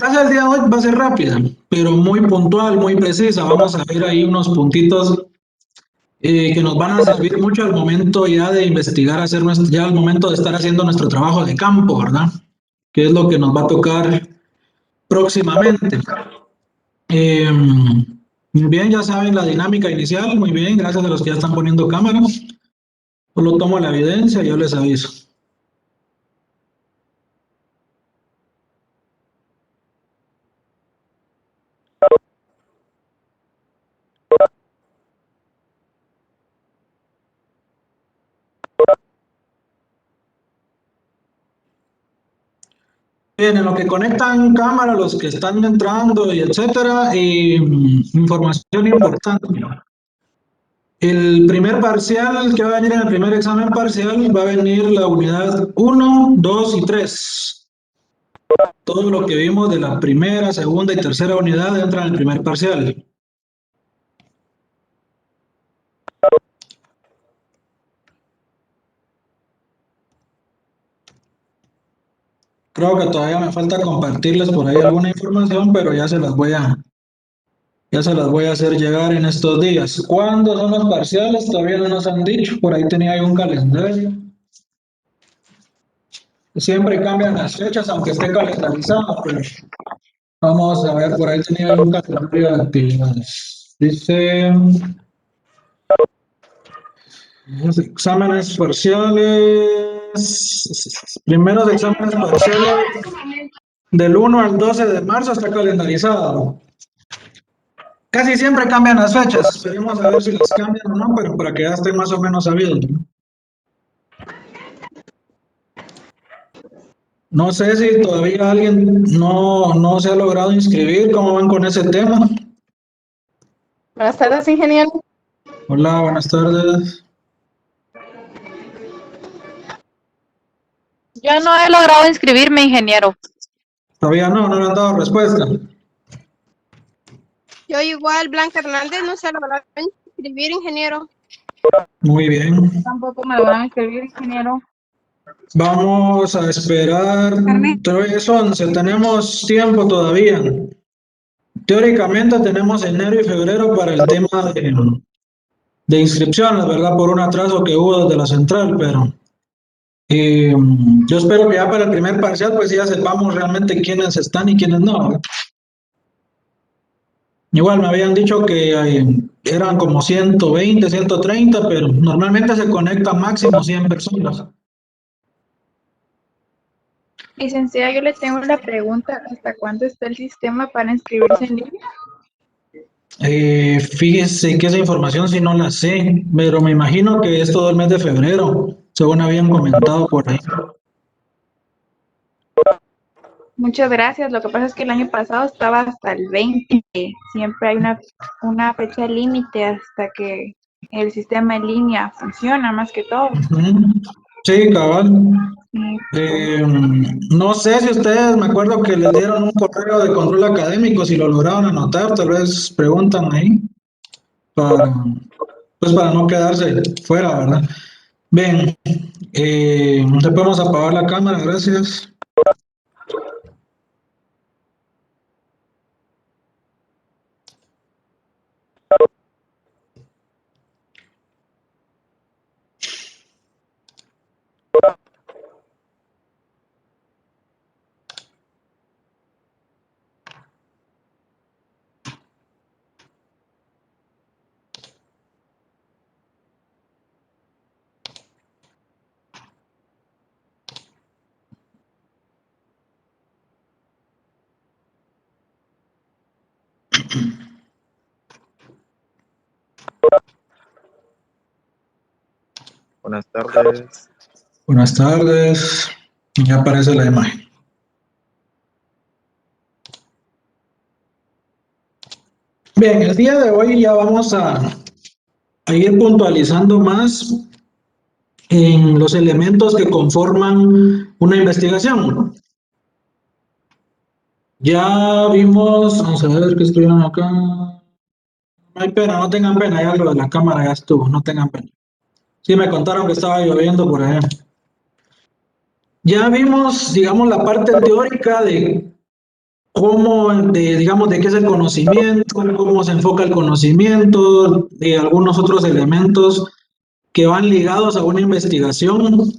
La clase del día de hoy va a ser rápida, pero muy puntual, muy precisa. Vamos a ver ahí unos puntitos que nos van a servir mucho al momento ya de investigar, ya al momento de estar haciendo nuestro trabajo de campo, ¿verdad? Que es lo que nos va a tocar próximamente. Eh, Muy bien, ya saben la dinámica inicial, muy bien, gracias a los que ya están poniendo cámaras. Solo tomo la evidencia y yo les aviso. Bien, en lo que conectan cámara, los que están entrando y etcétera, información importante. El primer parcial que va a venir en el primer examen parcial va a venir la unidad uno, 2 y 3. Todo lo que vimos de la primera, segunda y tercera unidad entra en el primer parcial. Creo que todavía me falta compartirles por ahí alguna información, pero ya se las voy a hacer llegar en estos días. ¿Cuándo son los parciales? Todavía no nos han dicho. Por ahí tenía ahí un calendario. Siempre cambian las fechas, aunque esté calendarizado, pero vamos a ver, por ahí tenía un calendario de actividades. Dice, los exámenes parciales, primeros exámenes parciales del 1 al 12 de marzo está calendarizado. Casi siempre cambian las fechas, esperemos a ver si las cambian o no, pero para que ya esté más o menos sabido, ¿no? No sé si todavía alguien no se ha logrado inscribir, ¿cómo van con ese tema? Buenas tardes, ingeniero. Hola, buenas tardes. Yo no he logrado inscribirme, ingeniero. Todavía no le han dado respuesta. Yo igual, Blanca Hernández, no se logró inscribir, ingeniero. Muy bien. Tampoco me van a inscribir, ingeniero. Vamos a esperar 3:11, tenemos tiempo todavía. Teóricamente tenemos enero y febrero para el tema de inscripciones, ¿verdad? Por un atraso que hubo desde la central, pero yo espero que ya para el primer parcial pues ya sepamos realmente quiénes están y quiénes no, ¿verdad? Igual me habían dicho que eran como 120, 130, pero normalmente se conectan máximo 100 personas. Licenciada, yo le tengo una pregunta. ¿Hasta cuándo está el sistema para inscribirse en línea? Fíjese que esa información sí no la sé, pero me imagino que es todo el mes de febrero, según habían comentado por ahí. Muchas gracias. Lo que pasa es que el año pasado estaba hasta el 20. Siempre hay una fecha límite hasta que el sistema en línea funciona, más que todo. Sí, cabal. Sí, No sé si ustedes, me acuerdo que les dieron un correo de control académico, si lo lograron anotar, tal vez preguntan ahí, para, pues para no quedarse fuera, ¿verdad? Bien, le podemos apagar la cámara, gracias. Buenas tardes. Buenas tardes, ya aparece la imagen. Bien, el día de hoy ya vamos a ir puntualizando más en los elementos que conforman una investigación. Ya vimos, vamos a ver qué estuvieron acá. No hay pena, no tengan pena, ya lo de la cámara ya estuvo, no tengan pena. Sí, me contaron que estaba lloviendo por allá. Ya vimos, digamos, la parte teórica de digamos, de qué es el conocimiento, cómo se enfoca el conocimiento, de algunos otros elementos que van ligados a una investigación,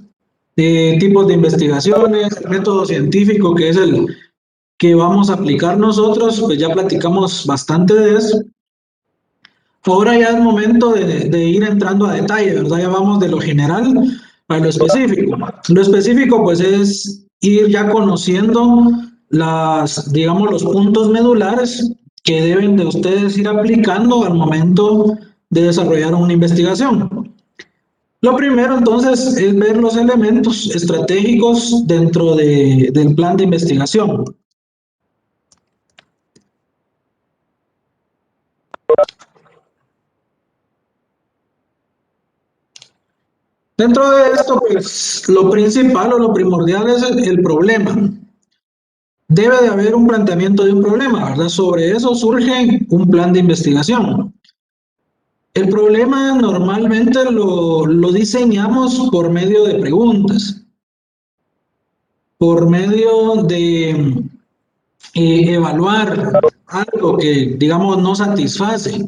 tipos de investigaciones, el método científico que es el que vamos a aplicar nosotros, pues ya platicamos bastante de eso. Ahora ya es momento de ir entrando a detalle, ¿verdad? Ya vamos de lo general a lo específico. Lo específico, pues, es ir ya conociendo digamos, los puntos medulares que deben de ustedes ir aplicando al momento de desarrollar una investigación. Lo primero, entonces, es ver los elementos estratégicos dentro del plan de investigación. Dentro de esto, pues, lo principal o lo primordial es el problema. Debe de haber un planteamiento de un problema, ¿verdad? Sobre eso surge un plan de investigación. El problema normalmente lo diseñamos por medio de preguntas, por medio de evaluar algo que, digamos, no satisface,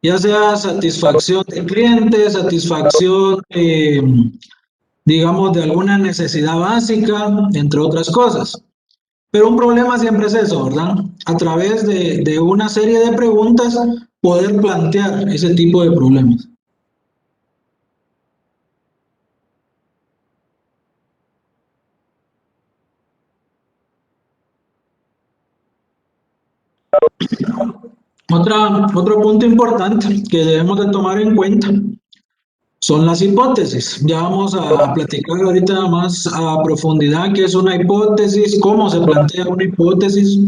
ya sea satisfacción del cliente, satisfacción, digamos, de alguna necesidad básica, entre otras cosas. Pero un problema siempre es eso, ¿verdad? A través de una serie de preguntas, poder plantear ese tipo de problemas. Otro punto importante que debemos de tomar en cuenta son las hipótesis. Ya vamos a platicar ahorita más a profundidad qué es una hipótesis, cómo se plantea una hipótesis.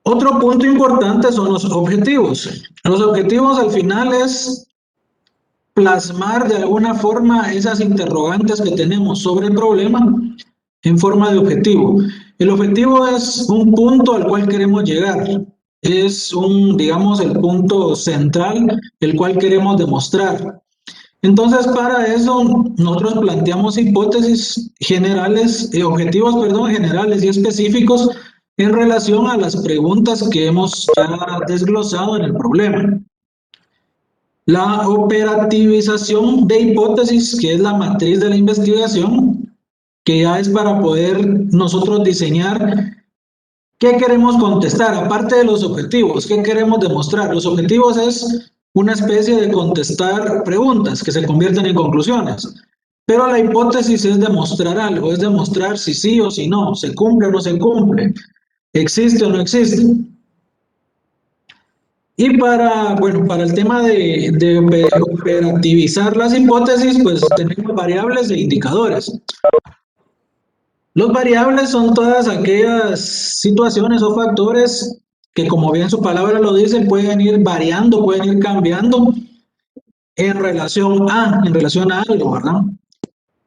Otro punto importante son los objetivos. Los objetivos al final es plasmar de alguna forma esas interrogantes que tenemos sobre el problema en forma de objetivo. El objetivo es un punto al cual queremos llegar. Es digamos, el punto central, el cual queremos demostrar. Entonces, para eso, nosotros planteamos hipótesis generales, objetivos, perdón, generales y específicos en relación a las preguntas que hemos ya desglosado en el problema. La operativización de hipótesis, que es la matriz de la investigación, que ya es para poder nosotros diseñar qué queremos contestar, aparte de los objetivos, qué queremos demostrar. Los objetivos es una especie de contestar preguntas que se convierten en conclusiones. Pero la hipótesis es demostrar algo, es demostrar si sí o si no, se cumple o no se cumple, existe o no existe. Y para el tema de operativizar las hipótesis, pues tenemos variables e indicadores. Los variables son todas aquellas situaciones o factores que, como bien su palabra lo dice, pueden ir variando, pueden ir cambiando en relación a algo, ¿verdad?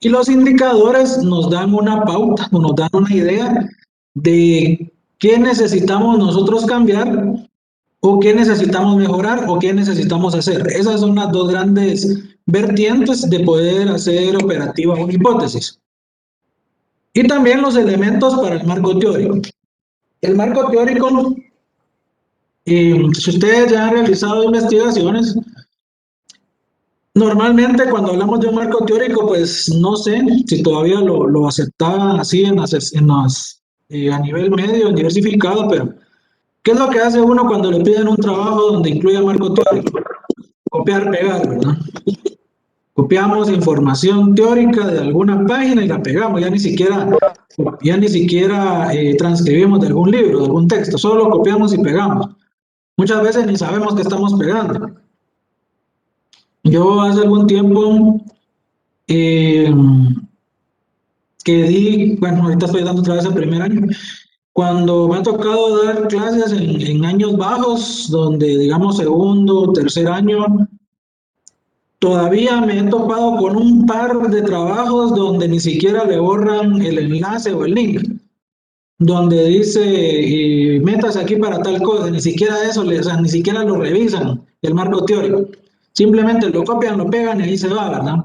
Y los indicadores nos dan una pauta, nos dan una idea de qué necesitamos nosotros cambiar o qué necesitamos mejorar o qué necesitamos hacer. Esas son las dos grandes vertientes de poder hacer operativa una hipótesis. Y también los elementos para el marco teórico. El marco teórico, si ustedes ya han realizado investigaciones, normalmente cuando hablamos de un marco teórico, pues no sé si todavía lo aceptaban así a nivel medio, diversificado, pero ¿qué es lo que hace uno cuando le piden un trabajo donde incluya marco teórico? Copiar, pegar, ¿verdad? Copiamos información teórica de alguna página y la pegamos, ya ni siquiera transcribimos de algún libro, de algún texto, solo copiamos y pegamos. Muchas veces ni sabemos que estamos pegando. Yo hace algún tiempo ahorita estoy dando otra vez el primer año, cuando me ha tocado dar clases en años bajos, donde digamos segundo, tercer año, todavía me he topado con un par de trabajos donde ni siquiera le borran el enlace o el link, donde dice metas aquí para tal cosa, ni siquiera eso, o sea, ni siquiera lo revisan, el marco teórico. Simplemente lo copian, lo pegan y ahí se va, ¿verdad?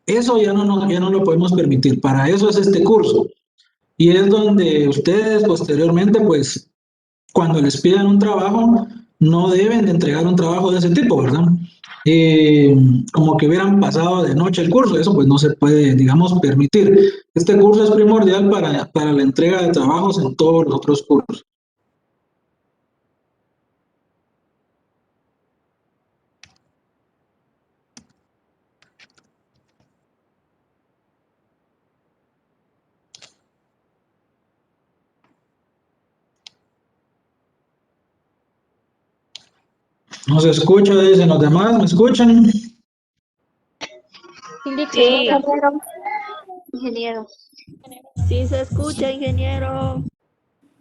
Eso ya no lo podemos permitir, para eso es este curso. y es donde ustedes posteriormente, pues, cuando les pidan un trabajo, no deben de entregar un trabajo de ese tipo, ¿verdad? Como que hubieran pasado de noche el curso, eso pues no se puede, digamos, permitir. Este curso es primordial para la entrega de trabajos en todos los otros cursos. No se escucha, dicen los demás, ¿me escuchan? Sí, Ingeniero. Sí se escucha, ingeniero.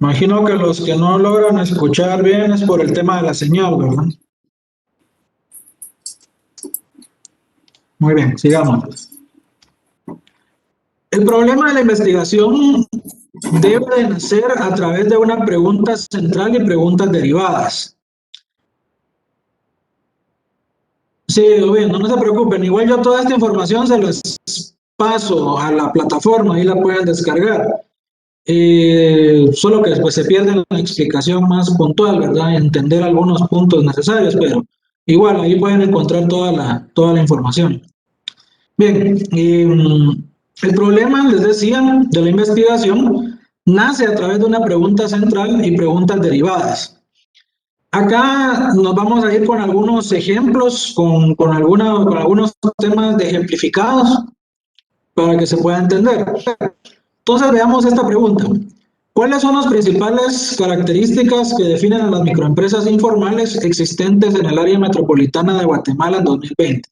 Imagino que los que no logran escuchar bien es por el tema de la señal, ¿verdad? Muy bien, sigamos. El problema de la investigación debe de nacer a través de una pregunta central y preguntas derivadas. Sí, bien, no se preocupen, igual yo toda esta información se las paso a la plataforma y la pueden descargar. Solo que después se pierde la explicación más puntual, ¿verdad? Entender algunos puntos necesarios, pero igual ahí pueden encontrar toda la información. Bien, el problema, les decía, de la investigación nace a través de una pregunta central y preguntas derivadas. Acá nos vamos a ir con algunos ejemplos, con algunos temas de ejemplificados para que se pueda entender. Entonces veamos esta pregunta. ¿Cuáles son las principales características que definen a las microempresas informales existentes en el área metropolitana de Guatemala en 2020?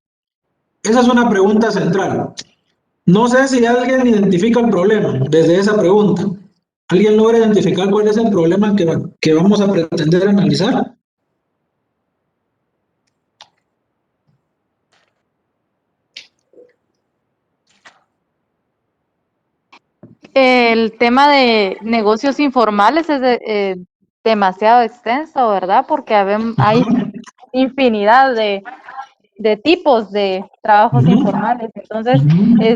Esa es una pregunta central. No sé si alguien identifica el problema desde esa pregunta. ¿Alguien logra identificar cuál es el problema que vamos a pretender analizar? El tema de negocios informales es demasiado extenso, ¿verdad? Porque hay infinidad de tipos de trabajos informales. Entonces,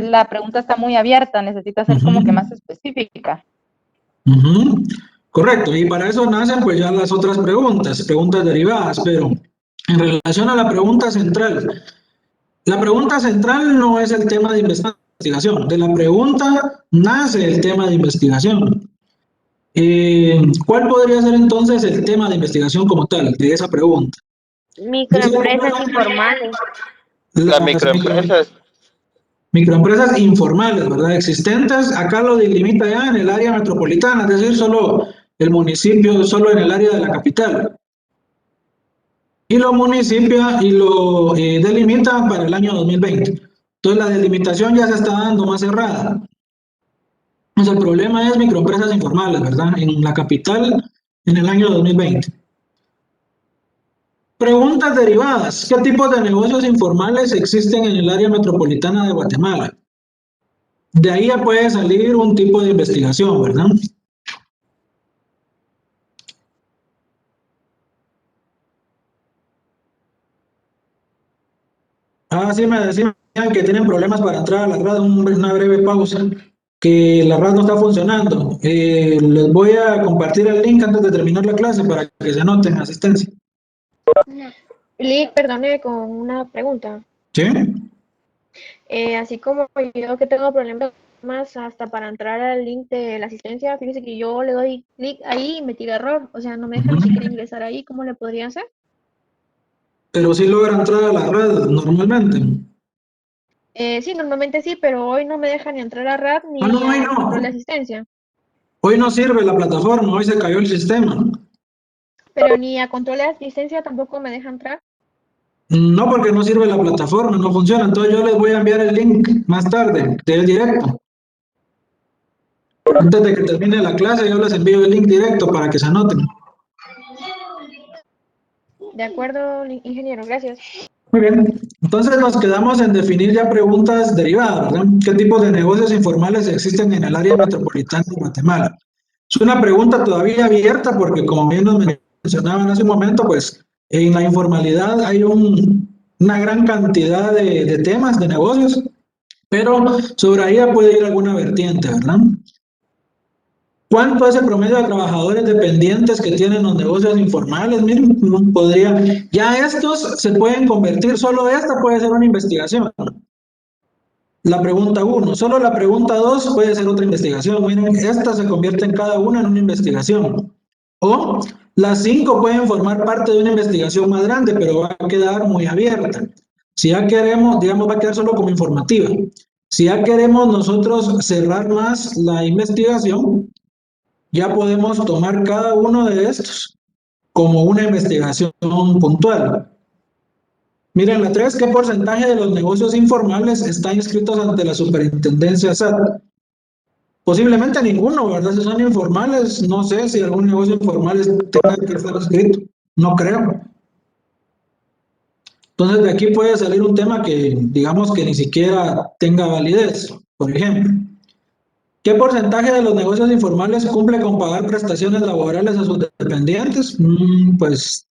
la pregunta está muy abierta, necesita ser como que más específica. Correcto, y para eso nacen pues ya las otras preguntas derivadas, pero en relación a la pregunta central no es el tema de investigación, de la pregunta nace el tema de investigación. ¿Cuál podría ser entonces el tema de investigación como tal, de esa pregunta? Microempresas informales. Las microempresas. Microempresas informales, ¿verdad? Existentes, acá lo delimita ya en el área metropolitana, es decir, solo el municipio, solo en el área de la capital. Y lo municipia y lo delimita para el año 2020. Entonces la delimitación ya se está dando más cerrada. Entonces el problema es microempresas informales, ¿verdad? En la capital en el año 2020. Preguntas derivadas. ¿Qué tipos de negocios informales existen en el área metropolitana de Guatemala? De ahí ya puede salir un tipo de investigación, ¿verdad? Sí me decían que tienen problemas para entrar a la RAD, una breve pausa, que la RAD no está funcionando. Les voy a compartir el link antes de terminar la clase para que se anoten asistencia. Lick, perdone con una pregunta. ¿Sí? Así como yo que tengo problemas hasta para entrar al link de la asistencia, fíjese que yo le doy clic ahí y me tira error, o sea, no me deja ni siquiera ingresar ahí, ¿cómo le podría hacer? Pero sí logra entrar a la RAD normalmente. Sí, normalmente sí, pero hoy no me deja ni entrar a RAD ni No, hoy a no. control de asistencia. Hoy no sirve la plataforma, hoy se cayó el sistema. Pero ni a control de asistencia tampoco me deja entrar. No, porque no sirve la plataforma, no funciona. Entonces yo les voy a enviar el link más tarde, del directo. Antes de que termine la clase, yo les envío el link directo para que se anoten. De acuerdo, ingeniero, gracias. Muy bien. Entonces nos quedamos en definir ya preguntas derivadas, ¿verdad? ¿Qué tipos de negocios informales existen en el área metropolitana de Guatemala? Es una pregunta todavía abierta porque, como bien nos mencionaban hace un momento, pues en la informalidad hay una gran cantidad de temas, de negocios, pero sobre ahí puede ir alguna vertiente, ¿verdad? ¿Cuánto es el promedio de trabajadores dependientes que tienen los negocios informales? Miren, ya estos se pueden convertir, solo esta puede ser una investigación. La pregunta 1, solo la pregunta 2 puede ser otra investigación. Miren, esta se convierte en cada una en una investigación. O las 5 pueden formar parte de una investigación más grande, pero va a quedar muy abierta. Si ya queremos, digamos, va a quedar solo como informativa. Si ya queremos nosotros cerrar más la investigación, ya podemos tomar cada uno de estos como una investigación puntual. Miren, la 3, ¿qué porcentaje de los negocios informales están inscritos ante la superintendencia SAT? Posiblemente ninguno, ¿verdad? Si son informales, no sé si algún negocio informal tenga que estar inscrito. No creo. Entonces, de aquí puede salir un tema que, digamos, que ni siquiera tenga validez. Por ejemplo, ¿qué porcentaje de los negocios informales cumple con pagar prestaciones laborales a sus dependientes? Pues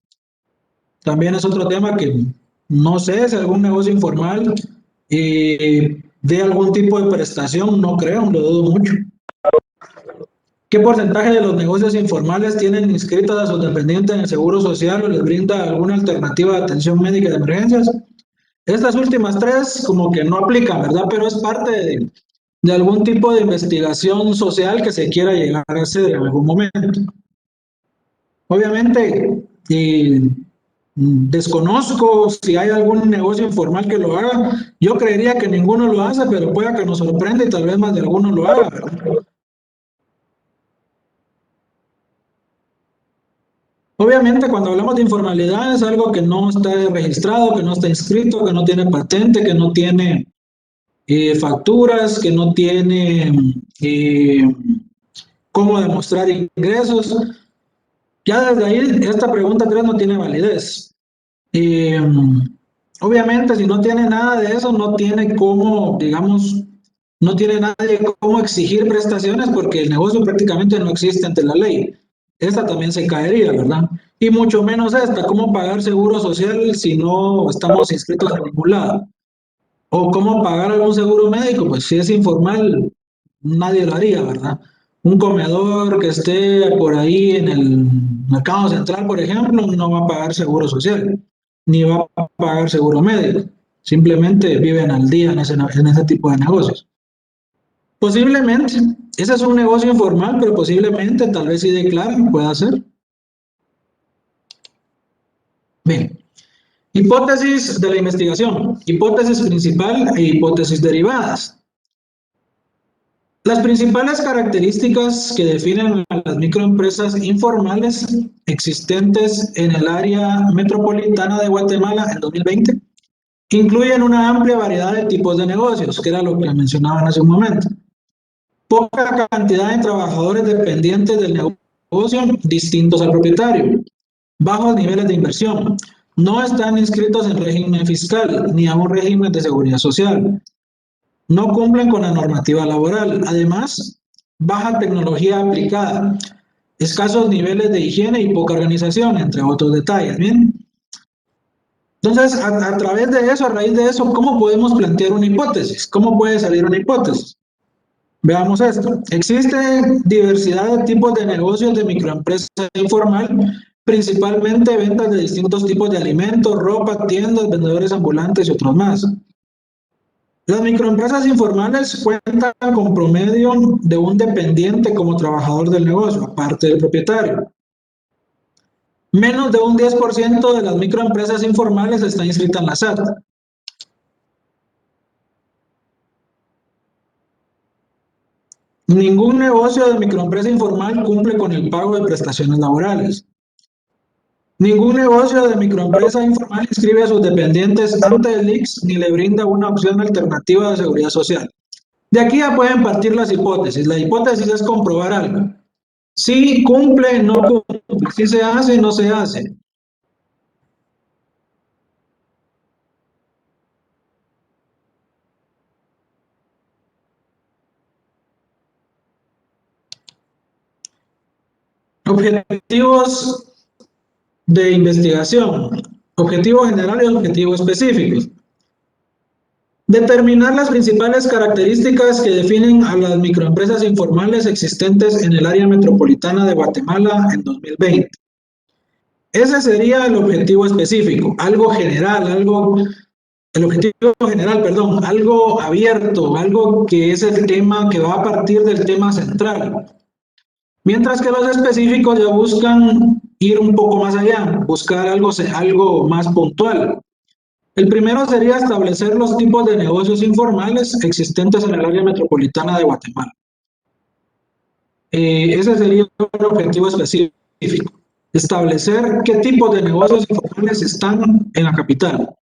también es otro tema que no sé si algún negocio informal dé algún tipo de prestación, no creo, lo dudo mucho. ¿Qué porcentaje de los negocios informales tienen inscritos a sus dependientes en el Seguro Social o les brinda alguna alternativa de atención médica de emergencias? Estas últimas 3 como que no aplican, ¿verdad? Pero es parte de algún tipo de investigación social que se quiera llegar a hacer en algún momento. Obviamente, desconozco si hay algún negocio informal que lo haga. Yo creería que ninguno lo hace, pero pueda que nos sorprenda y tal vez más de alguno lo haga, ¿verdad? Obviamente, cuando hablamos de informalidad es algo que no está registrado, que no está inscrito, que no tiene patente, que no tiene facturas, que no tiene cómo demostrar ingresos. Ya desde ahí, esta pregunta 3 no tiene validez. Obviamente, si no tiene nada de eso, no tiene cómo, digamos, no tiene nadie cómo exigir prestaciones porque el negocio prácticamente no existe ante la ley. Esta también se caería, ¿verdad? Y mucho menos esta, ¿cómo pagar seguro social si no estamos inscritos en ningún lado? O cómo pagar algún seguro médico, pues si es informal, nadie lo haría, ¿verdad? Un comedor que esté por ahí en el mercado central, por ejemplo, no va a pagar seguro social, ni va a pagar seguro médico. Simplemente viven al día en ese tipo de negocios. Posiblemente, ese es un negocio informal, pero posiblemente, tal vez si declaran, pueda ser. Bien. Hipótesis de la investigación, hipótesis principal e hipótesis derivadas. Las principales características que definen a las microempresas informales existentes en el área metropolitana de Guatemala en 2020 incluyen una amplia variedad de tipos de negocios, que era lo que mencionaban hace un momento. Poca cantidad de trabajadores dependientes del negocio distintos al propietario. Bajos niveles de inversión. No están inscritos en régimen fiscal ni a un régimen de seguridad social. No cumplen con la normativa laboral. Además, baja tecnología aplicada. Escasos niveles de higiene y poca organización, entre otros detalles. Bien. Entonces, a través de eso, a raíz de eso, ¿cómo podemos plantear una hipótesis? ¿Cómo puede salir una hipótesis? Veamos esto. Existe diversidad de tipos de negocios de microempresa informal, principalmente ventas de distintos tipos de alimentos, ropa, tiendas, vendedores ambulantes y otros más. Las microempresas informales cuentan con promedio de un dependiente como trabajador del negocio, aparte del propietario. Menos de un 10% de las microempresas informales está inscrita en la SAT. Ningún negocio de microempresa informal cumple con el pago de prestaciones laborales. Ningún negocio de microempresa informal inscribe a sus dependientes ante el ICS ni le brinda una opción alternativa de seguridad social. De aquí ya pueden partir las hipótesis. La hipótesis es comprobar algo. Si cumple, no cumple. Si se hace, no se hace. Objetivos de investigación, objetivo general y objetivo específico. Determinar las principales características que definen a las microempresas informales existentes en el área metropolitana de Guatemala en 2020. Ese sería el objetivo específico, algo general, algo abierto, algo que es el tema que va a partir del tema central. Mientras que los específicos ya buscan ir un poco más allá, buscar algo más puntual. El primero sería establecer los tipos de negocios informales existentes en el área metropolitana de Guatemala. Ese sería el objetivo específico. Establecer qué tipos de negocios informales están en la capital.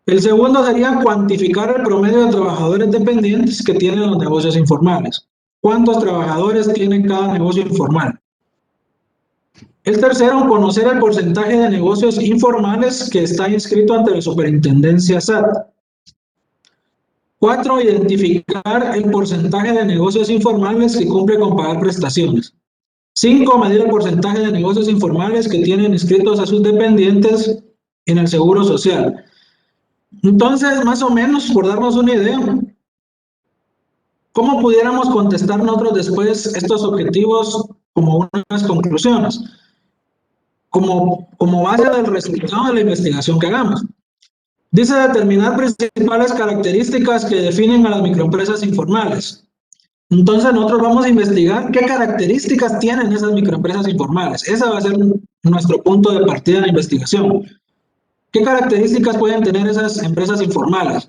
El segundo sería cuantificar el promedio de trabajadores dependientes que tienen los negocios informales. ¿Cuántos trabajadores tiene cada negocio informal? El tercero, conocer el porcentaje de negocios informales que está inscrito ante la Superintendencia SAT. 4, identificar el porcentaje de negocios informales que cumple con pagar prestaciones. 5, medir el porcentaje de negocios informales que tienen inscritos a sus dependientes en el Seguro Social. Entonces, más o menos, por darnos una idea, ¿cómo pudiéramos contestar nosotros después estos objetivos como unas conclusiones? Como base del resultado de la investigación que hagamos. Dice determinar principales características que definen a las microempresas informales. Entonces nosotros vamos a investigar qué características tienen esas microempresas informales. Ese va a ser nuestro punto de partida en la investigación. ¿Qué características pueden tener esas empresas informales?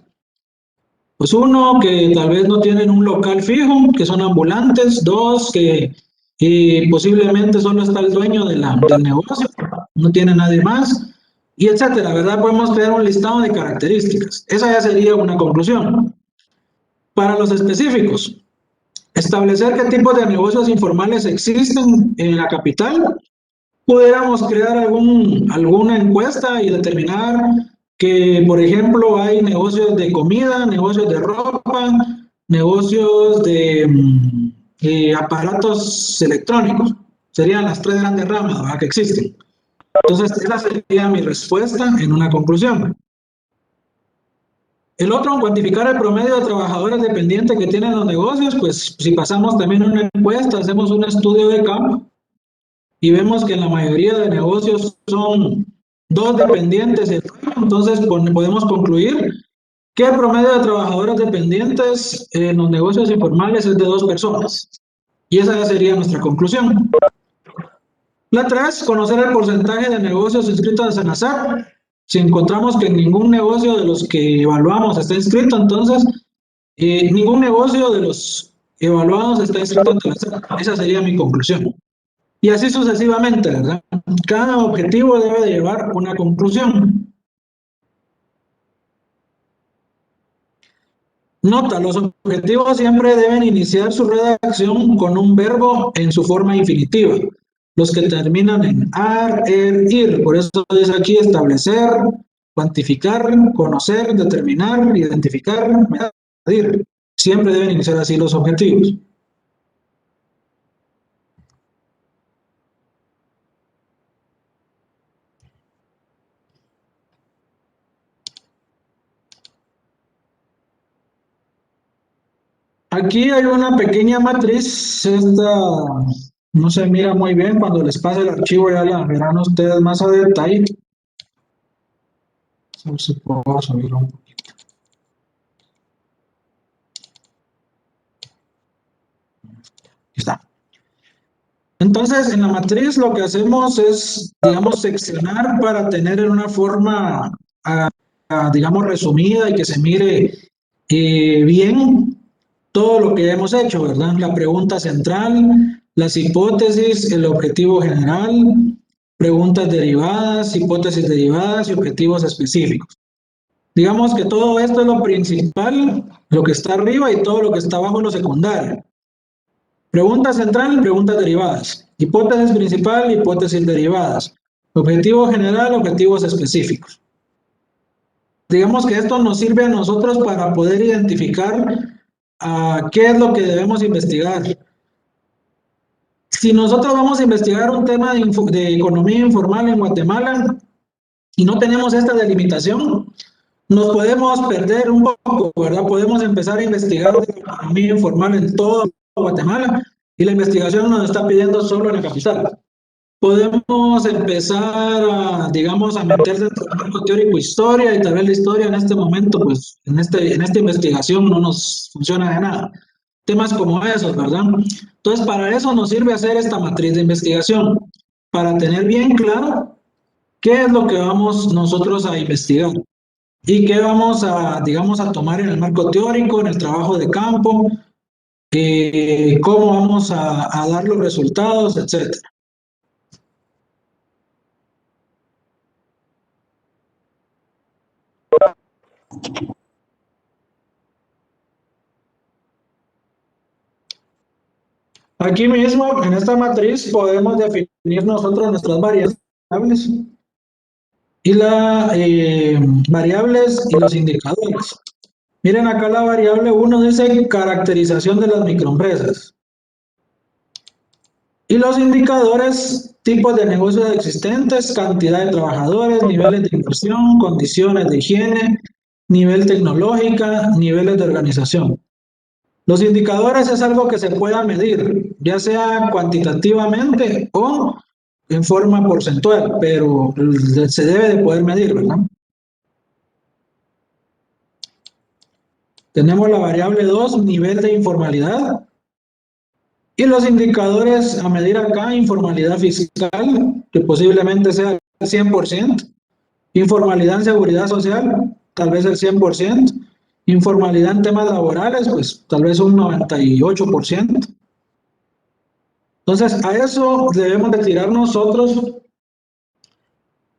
Pues 1, que tal vez no tienen un local fijo, que son ambulantes. 2, que posiblemente solo está el dueño del negocio, no tiene nadie más, y etcétera, ¿verdad? Podemos crear un listado de características. Esa ya sería una conclusión. Para los específicos, establecer qué tipos de negocios informales existen en la capital. Pudiéramos crear alguna encuesta y determinar que, por ejemplo, hay negocios de comida, negocios de ropa, negocios de aparatos electrónicos. Serían las 3 grandes ramas, ¿verdad?, que existen. Entonces, esa sería mi respuesta en una conclusión. El otro, cuantificar el promedio de trabajadores dependientes que tienen los negocios. Pues si pasamos también una encuesta, hacemos un estudio de campo y vemos que en la mayoría de negocios son 2 dependientes, entonces podemos concluir que el promedio de trabajadores dependientes en los negocios informales es de 2 personas. Y esa ya sería nuestra conclusión. La 3, conocer el porcentaje de negocios inscritos en la SAT. Si encontramos que ningún negocio de los que evaluamos está inscrito, entonces ningún negocio de los evaluados está inscrito ante la SAT. Esa sería mi conclusión. Y así sucesivamente, ¿verdad? Cada objetivo debe de llevar una conclusión. Nota, los objetivos siempre deben iniciar su redacción con un verbo en su forma infinitiva. Los que terminan en ar, ir. Por eso dice aquí establecer, cuantificar, conocer, determinar, identificar, medir. Siempre deben iniciar así los objetivos. Aquí hay una pequeña matriz. Esta no se mira muy bien. Cuando les pase el archivo ya la verán ustedes más a detalle. A ver si puedo subirlo un poquito. Aquí está. Entonces, en la matriz lo que hacemos es, digamos, seccionar para tener en una forma, digamos, resumida y que se mire bien todo lo que hemos hecho, ¿verdad? La pregunta central, las hipótesis, el objetivo general, preguntas derivadas, hipótesis derivadas y objetivos específicos. Digamos que todo esto es lo principal, lo que está arriba, y todo lo que está abajo es lo secundario. Pregunta central, preguntas derivadas. Hipótesis principal, hipótesis derivadas. Objetivo general, objetivos específicos. Digamos que esto nos sirve a nosotros para poder identificar qué es lo que debemos investigar. Si nosotros vamos a investigar un tema de economía informal en Guatemala y no tenemos esta delimitación, nos podemos perder un poco, ¿verdad? Podemos empezar a investigar de la economía informal en todo Guatemala y la investigación nos está pidiendo solo en la capital. Podemos empezar a, digamos, a meter dentro del marco teórico historia y tal vez la historia en este momento, pues, en esta investigación no nos funciona de nada. Temas como esos, ¿verdad? Entonces, para eso nos sirve hacer esta matriz de investigación, para tener bien claro qué es lo que vamos nosotros a investigar y qué vamos a, digamos, a tomar en el marco teórico, en el trabajo de campo, cómo vamos a dar los resultados, etcétera. Aquí mismo, en esta matriz, podemos definir nosotros nuestras variables y las variables y los indicadores. Miren acá la variable 1 dice caracterización de las microempresas. Y los indicadores, tipos de negocios existentes, cantidad de trabajadores, niveles de inversión, condiciones de higiene, nivel tecnológica, niveles de organización. Los indicadores es algo que se pueda medir, ya sea cuantitativamente o en forma porcentual, pero se debe de poder medir, ¿verdad? Tenemos la variable 2, nivel de informalidad. Y los indicadores a medir acá, informalidad fiscal, que posiblemente sea el 100%. Informalidad en seguridad social, tal vez el 100%. Informalidad en temas laborales, pues tal vez un 98%. Entonces, a eso debemos de tirar nosotros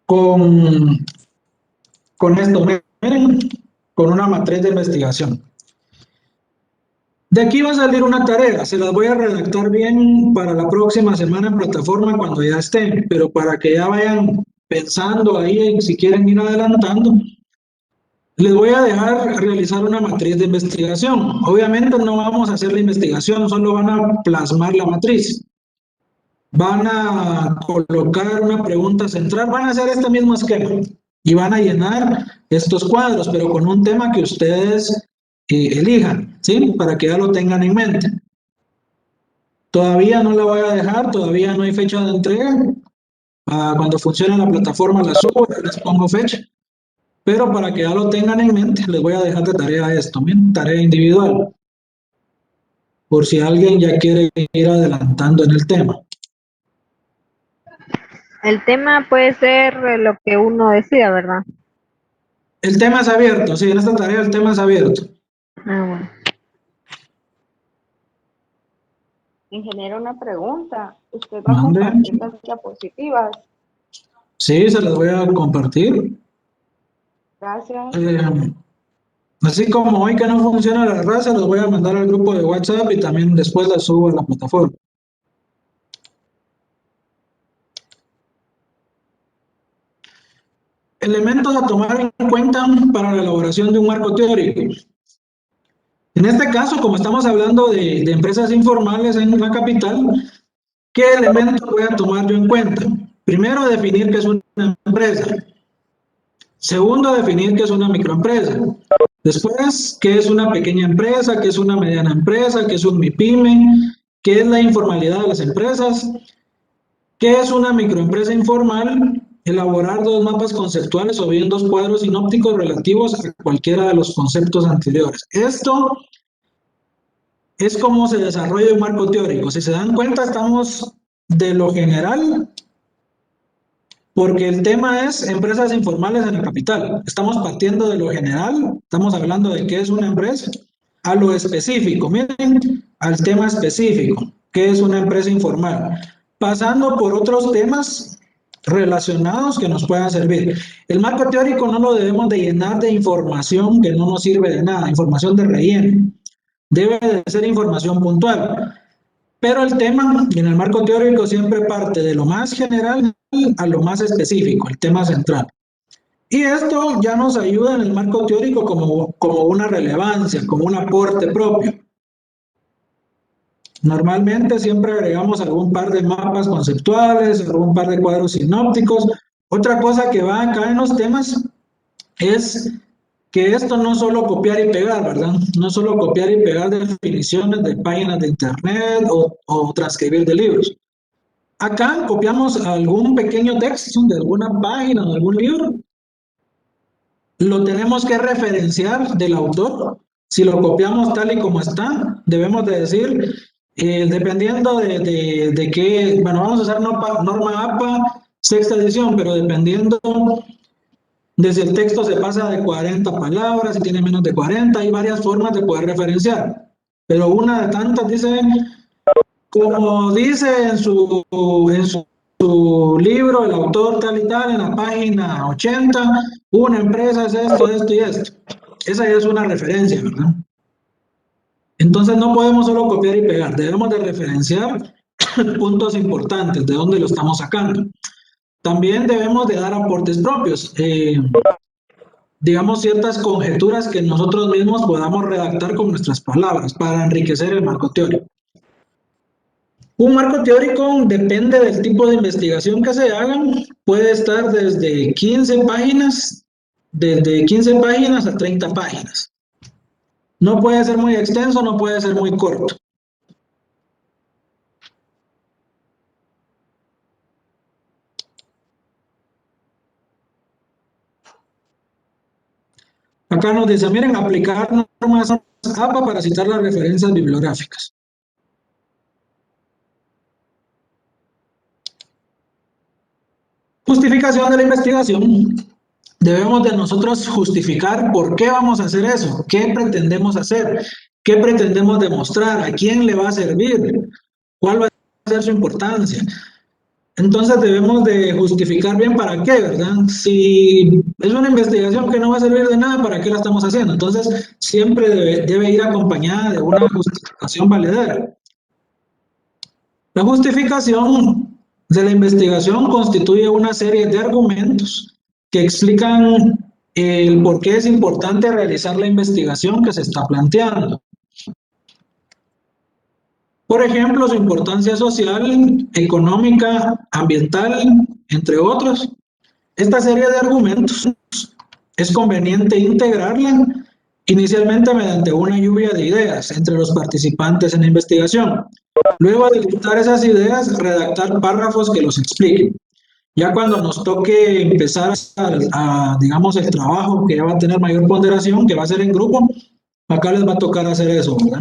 con esto, miren, con una matriz de investigación. De aquí va a salir una tarea, se las voy a redactar bien para la próxima semana en plataforma cuando ya estén, pero para que ya vayan pensando ahí, si quieren ir adelantando, les voy a dejar realizar una matriz de investigación. Obviamente no vamos a hacer la investigación, solo van a plasmar la matriz. Van a colocar una pregunta central, van a hacer este mismo esquema y van a llenar estos cuadros, pero con un tema que ustedes elijan, ¿sí? Para que ya lo tengan en mente. Todavía no la voy a dejar, todavía no hay fecha de entrega. Cuando funcione la plataforma la subo, les pongo fecha. Pero para que ya lo tengan en mente, les voy a dejar de tarea esto, miren, tarea individual. Por si alguien ya quiere ir adelantando en el tema. El tema puede ser lo que uno decida, ¿verdad? El tema es abierto, sí, en esta tarea el tema es abierto. Ah, bueno. Ingeniero, una pregunta. ¿Usted va a Mande. compartir las diapositivas? Sí, se las voy a compartir. Gracias. Así como hoy que no funciona la raza, los voy a mandar al grupo de WhatsApp y también después las subo a la plataforma. Elementos a tomar en cuenta para la elaboración de un marco teórico. En este caso, como estamos hablando de empresas informales en una capital, ¿qué elementos voy a tomar yo en cuenta? Primero, definir qué es una empresa. Segundo, definir qué es una microempresa. Después, qué es una pequeña empresa, qué es una mediana empresa, qué es un MIPYME, qué es la informalidad de las empresas, qué es una microempresa informal, elaborar dos mapas conceptuales o bien dos cuadros sinópticos relativos a cualquiera de los conceptos anteriores. Esto es como se desarrolla un marco teórico. Si se dan cuenta, estamos de lo general, porque el tema es empresas informales en la capital. Estamos partiendo de lo general, estamos hablando de qué es una empresa, a lo específico, miren, al tema específico, qué es una empresa informal, pasando por otros temas relacionados que nos puedan servir. El marco teórico no lo debemos de llenar de información que no nos sirve de nada, información de relleno. Debe de ser información puntual. Pero el tema en el marco teórico siempre parte de lo más general a lo más específico, el tema central. Y esto ya nos ayuda en el marco teórico como una relevancia, como un aporte propio. Normalmente siempre agregamos algún par de mapas conceptuales, algún par de cuadros sinópticos. Otra cosa que va acá en los temas es que esto no es solo copiar y pegar, ¿verdad? No es solo copiar y pegar definiciones de páginas de internet o transcribir de libros. Acá copiamos algún pequeño texto de alguna página o de algún libro. Lo tenemos que referenciar del autor. Si lo copiamos tal y como está, debemos de decir, dependiendo de qué, bueno, vamos a usar norma APA, sexta edición, pero dependiendo de si el texto se pasa de 40 palabras, si tiene menos de 40, hay varias formas de poder referenciar. Pero una de tantas dice, como dice en su libro, el autor tal y tal, en la página 80, una empresa es esto, esto y esto. Esa ya es una referencia, ¿verdad? Entonces no podemos solo copiar y pegar, debemos de referenciar puntos importantes, de dónde lo estamos sacando. También debemos de dar aportes propios, digamos ciertas conjeturas que nosotros mismos podamos redactar con nuestras palabras para enriquecer el marco teórico. Un marco teórico depende del tipo de investigación que se haga, puede estar desde 15 páginas a 30 páginas. No puede ser muy extenso, no puede ser muy corto. Acá nos dice, miren, aplicar normas APA para citar las referencias bibliográficas. Justificación de la investigación. Debemos de nosotros justificar por qué vamos a hacer eso, qué pretendemos hacer, qué pretendemos demostrar, a quién le va a servir, cuál va a ser su importancia. Entonces debemos de justificar bien para qué, ¿verdad? Si es una investigación que no va a servir de nada, ¿para qué la estamos haciendo? Entonces siempre debe ir acompañada de una justificación valedera. La justificación de la investigación constituye una serie de argumentos que explican el por qué es importante realizar la investigación que se está planteando. Por ejemplo, su importancia social, económica, ambiental, entre otros. Esta serie de argumentos es conveniente integrarla inicialmente mediante una lluvia de ideas entre los participantes en la investigación. Luego de listar esas ideas, redactar párrafos que los expliquen. Ya cuando nos toque empezar digamos, el trabajo que va a tener mayor ponderación, que va a ser en grupo, acá les va a tocar hacer eso, ¿verdad?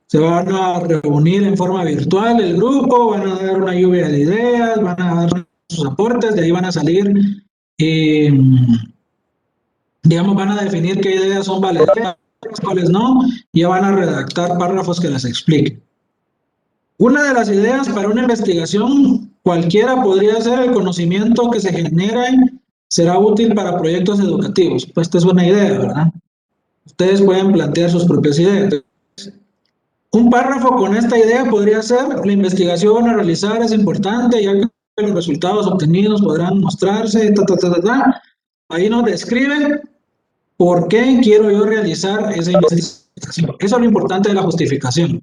Se van a reunir en forma virtual el grupo, van a dar una lluvia de ideas, van a dar sus aportes, de ahí van a salir, digamos, van a definir qué ideas son valiosas, cuáles no, y ya van a redactar párrafos que las expliquen. Una de las ideas para una investigación cualquiera podría ser el conocimiento que se genera será útil para proyectos educativos. Pues esta es una idea, ¿verdad? Ustedes pueden plantear sus propias ideas. Un párrafo con esta idea podría ser: la investigación a realizar es importante, ya que los resultados obtenidos podrán mostrarse, Ahí nos describe por qué quiero yo realizar esa investigación. Eso es lo importante de la justificación.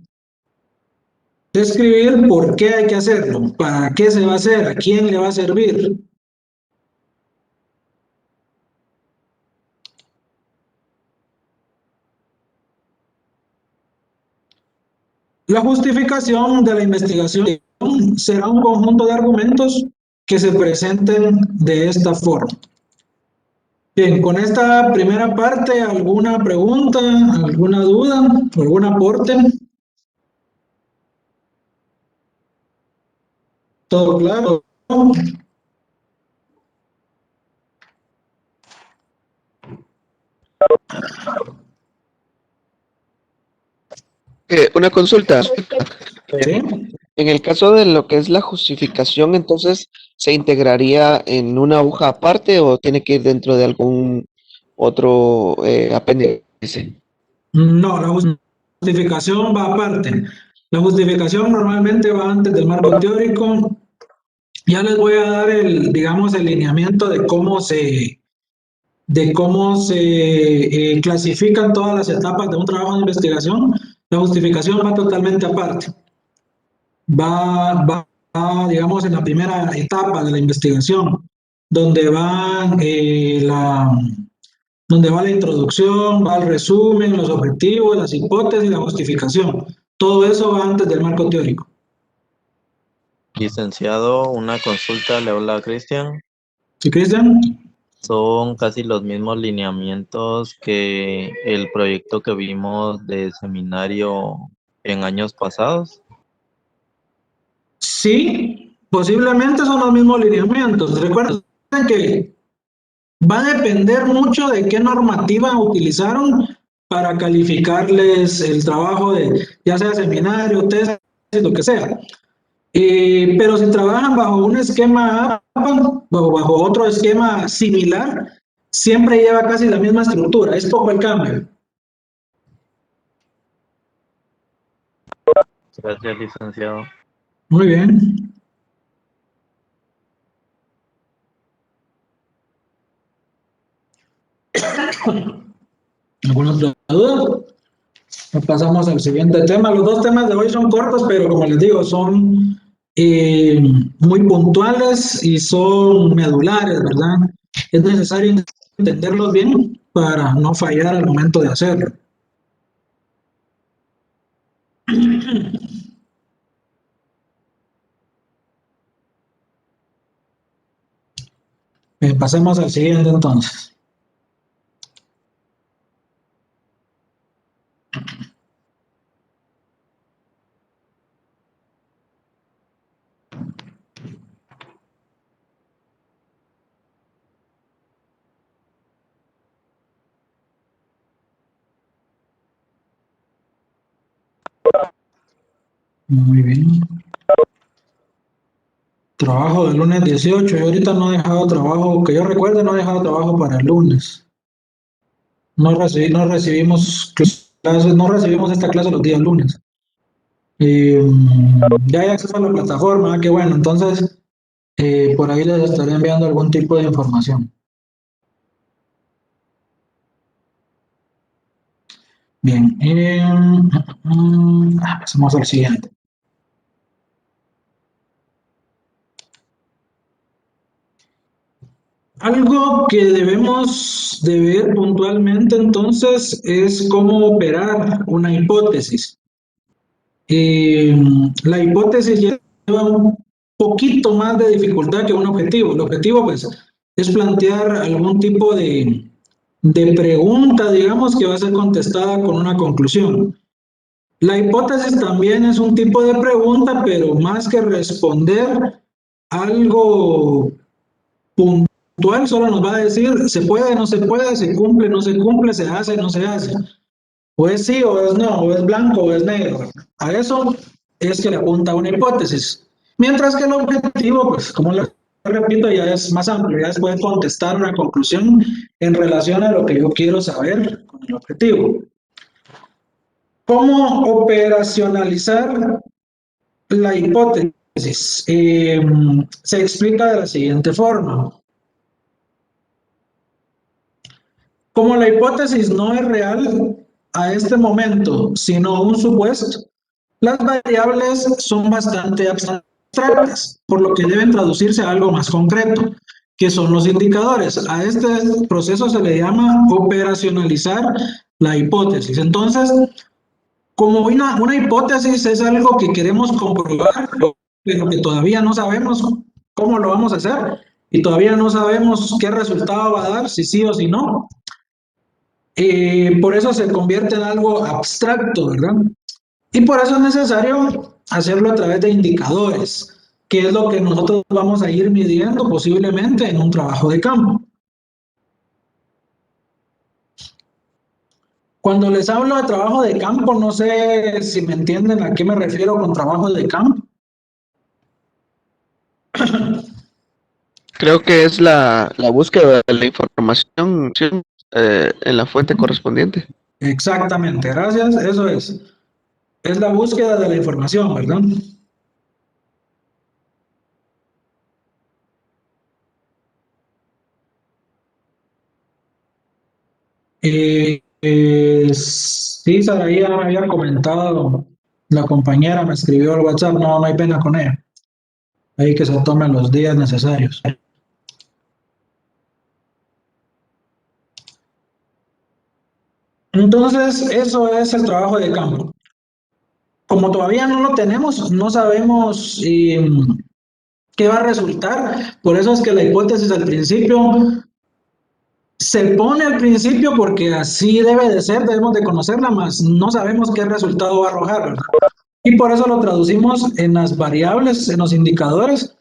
Describir por qué hay que hacerlo, para qué se va a hacer, a quién le va a servir. La justificación de la investigación será un conjunto de argumentos que se presenten de esta forma. Bien, con esta primera parte, ¿alguna pregunta, alguna duda, algún aporte? ¿Todo claro? Una consulta. ¿Sí? En el caso de lo que es la justificación, entonces, ¿se integraría en una hoja aparte o tiene que ir dentro de algún otro apéndice? No, la justificación va aparte. La justificación normalmente va antes del marco teórico. Ya les voy a dar digamos, el lineamiento de cómo se clasifican todas las etapas de un trabajo de investigación. La justificación va totalmente aparte. Va, digamos, en la primera etapa de la investigación, donde va donde va la introducción, va el resumen, los objetivos, las hipótesis, la justificación. Todo eso va antes del marco teórico. Licenciado, una consulta, le habla Cristian. ¿Sí, Cristian? Son casi los mismos lineamientos que el proyecto que vimos de seminario en años pasados. Sí, posiblemente son los mismos lineamientos. Recuerden que va a depender mucho de qué normativa utilizaron para calificarles el trabajo de, ya sea seminario, tesis, lo que sea. Pero si trabajan bajo un esquema APA o bajo otro esquema similar, siempre lleva casi la misma estructura, es poco el cambio. Gracias, licenciado. Muy bien. ¿Alguna otra duda? Pasamos al siguiente tema. Los dos temas de hoy son cortos, pero como les digo, son muy puntuales y son medulares, ¿verdad? Es necesario entenderlos bien para no fallar al momento de hacerlo. Pasemos al siguiente entonces. Muy bien. Trabajo del lunes 18. Yo ahorita no he dejado trabajo, que yo recuerde, no he dejado trabajo para el lunes. No recibimos clases, no recibimos esta clase los días lunes. Ya hay acceso a la plataforma, qué bueno. Entonces, por ahí les estaré enviando algún tipo de información. Bien. Pasemos al siguiente. Algo que debemos de ver puntualmente entonces es cómo operar una hipótesis. La hipótesis lleva un poquito más de dificultad que un objetivo. El objetivo pues es plantear algún tipo de pregunta, digamos, que va a ser contestada con una conclusión. La hipótesis también es un tipo de pregunta, pero más que responder algo puntual, solo nos va a decir se puede, no se puede, se cumple, no se cumple, se hace, no se hace. O es sí, o es no, o es blanco, o es negro. A eso es que le apunta una hipótesis. Mientras que el objetivo, pues, como le repito, ya es más amplio, ya es poder contestar una conclusión en relación a lo que yo quiero saber con el objetivo. ¿Cómo operacionalizar la hipótesis? Se explica de la siguiente forma. Como la hipótesis no es real a este momento, sino un supuesto, las variables son bastante abstractas, por lo que deben traducirse a algo más concreto, que son los indicadores. A este proceso se le llama operacionalizar la hipótesis. Entonces, como una hipótesis es algo que queremos comprobar, pero que todavía no sabemos cómo lo vamos a hacer, y todavía no sabemos qué resultado va a dar, si sí o si no. Por eso se convierte en algo abstracto, ¿verdad? Y por eso es necesario hacerlo a través de indicadores, que es lo que nosotros vamos a ir midiendo posiblemente en un trabajo de campo. Cuando les hablo de trabajo de campo, no sé si me entienden a qué me refiero con trabajo de campo. Creo que es la búsqueda de la información en la fuente correspondiente. Exactamente, gracias, eso es. Es la búsqueda de la información, ¿verdad? Sí, Saraí ya me había comentado, la compañera me escribió al WhatsApp, no hay pena con ella. Hay que se tomen los días necesarios. Entonces, eso es el trabajo de campo. Como todavía no lo tenemos, no sabemos qué va a resultar. Por eso es que la hipótesis al principio se pone al principio porque así debe de ser, debemos de conocerla, más no sabemos qué resultado va a arrojar, ¿verdad? Y por eso lo traducimos en las variables, en los indicadores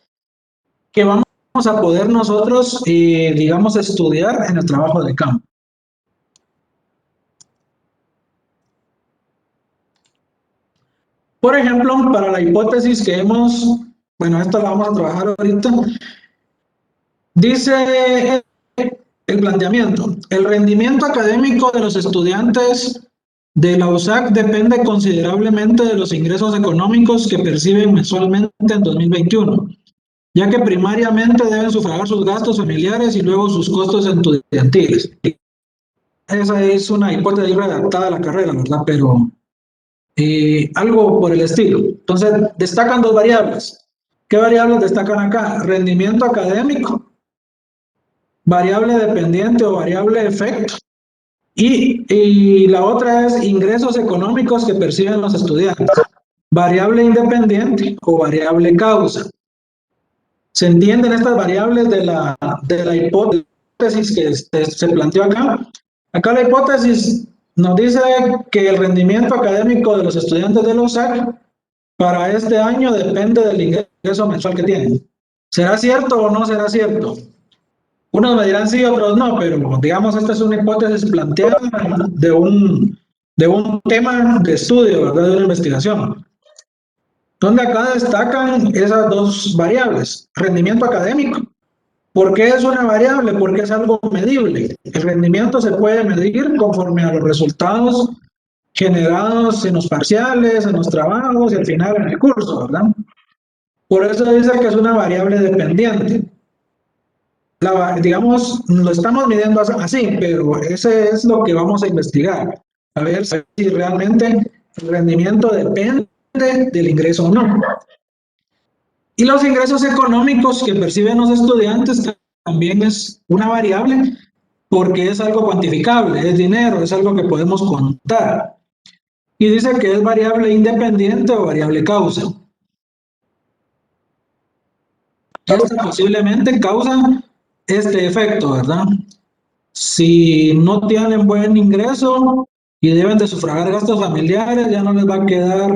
que vamos a poder nosotros, digamos, estudiar en el trabajo de campo. Por ejemplo, para la hipótesis que hemos, bueno, esto la vamos a trabajar ahorita, dice el planteamiento: el rendimiento académico de los estudiantes de la USAC depende considerablemente de los ingresos económicos que perciben mensualmente en 2021, ya que primariamente deben sufragar sus gastos familiares y luego sus costos estudiantiles. Esa es una hipótesis redactada de la carrera, ¿verdad? Pero algo por el estilo. Entonces, destacan dos variables. ¿Qué variables destacan acá? Rendimiento académico, variable dependiente o variable efecto. Y la otra es ingresos económicos que perciben los estudiantes, variable independiente o variable causa. ¿Se entienden estas variables de la hipótesis que se planteó acá? Acá la hipótesis nos dice que el rendimiento académico de los estudiantes de la USAC para este año depende del ingreso mensual que tienen. ¿Será cierto o no será cierto? Unos me dirán sí, otros no, pero digamos, esta es una hipótesis planteada de un tema de estudio, ¿verdad? De una investigación. Donde acá destacan esas dos variables. Rendimiento académico. ¿Por qué es una variable? Porque es algo medible. El rendimiento se puede medir conforme a los resultados generados en los parciales, en los trabajos y al final en el curso, ¿verdad? Por eso dice que es una variable dependiente. Digamos, lo estamos midiendo así, pero ese es lo que vamos a investigar. A ver si realmente el rendimiento depende del ingreso o no. Y los ingresos económicos que perciben los estudiantes también es una variable porque es algo cuantificable, es dinero, es algo que podemos contar. Y dice que es variable independiente o variable causa. Esta posiblemente causa este efecto, ¿verdad? Si no tienen buen ingreso y deben de sufragar gastos familiares, ya no les va a quedar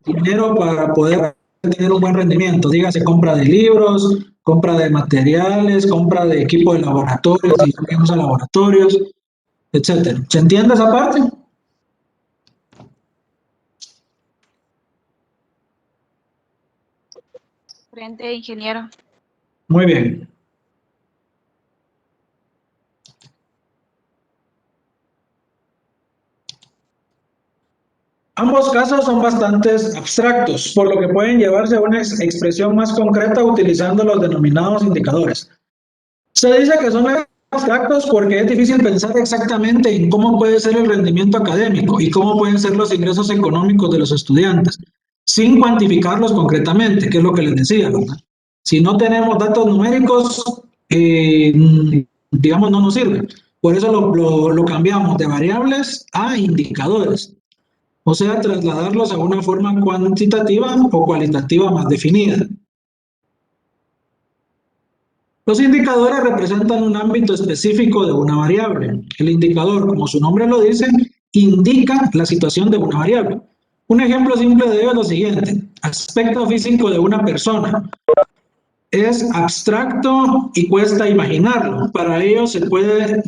dinero para poder tener un buen rendimiento. Dígase compra de libros, compra de materiales, compra de equipo de laboratorios, si vamos a laboratorios, etcétera. ¿Se entiende esa parte? Frente, ingeniero. Muy bien. Ambos casos son bastante abstractos, por lo que pueden llevarse a una expresión más concreta utilizando los denominados indicadores. Se dice que son abstractos porque es difícil pensar exactamente en cómo puede ser el rendimiento académico y cómo pueden ser los ingresos económicos de los estudiantes, sin cuantificarlos concretamente, que es lo que les decía, ¿verdad? Si no tenemos datos numéricos, digamos, no nos sirve. Por eso lo cambiamos de variables a indicadores. O sea, trasladarlos a una forma cuantitativa o cualitativa más definida. Los indicadores representan un ámbito específico de una variable. El indicador, como su nombre lo dice, indica la situación de una variable. Un ejemplo simple de ello es lo siguiente: aspecto físico de una persona. Es abstracto y cuesta imaginarlo. Para ello se puede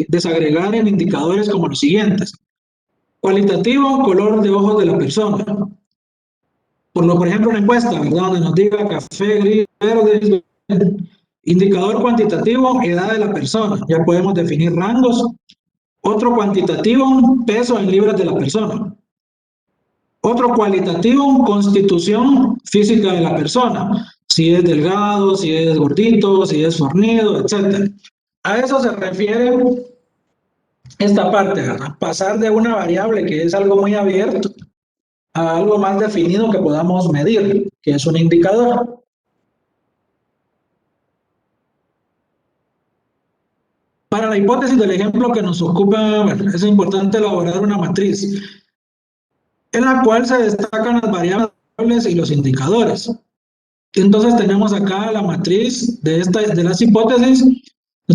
desagregar en indicadores como los siguientes. Cualitativo, color de ojos de la persona. Por ejemplo, una encuesta, ¿verdad? Donde nos diga café, gris, verde. Indicador cuantitativo, edad de la persona. Ya podemos definir rangos. Otro cuantitativo, peso en libras de la persona. Otro cualitativo, constitución física de la persona. Si es delgado, si es gordito, si es fornido, etc. A eso se refiere esta parte, ¿verdad? Pasar de una variable que es algo muy abierto a algo más definido que podamos medir, que es un indicador. Para la hipótesis del ejemplo que nos ocupa, bueno, es importante elaborar una matriz en la cual se destacan las variables y los indicadores. Entonces tenemos acá la matriz de las hipótesis.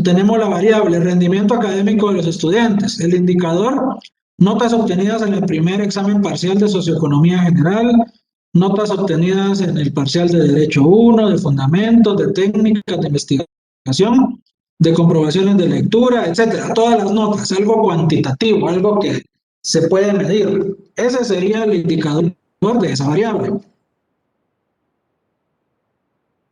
Tenemos la variable rendimiento académico de los estudiantes, el indicador, notas obtenidas en el primer examen parcial de socioeconomía general, notas obtenidas en el parcial de Derecho 1, de fundamentos, de técnicas de investigación, de comprobaciones de lectura, etcétera. Todas las notas, algo cuantitativo, algo que se puede medir. Ese sería el indicador de esa variable.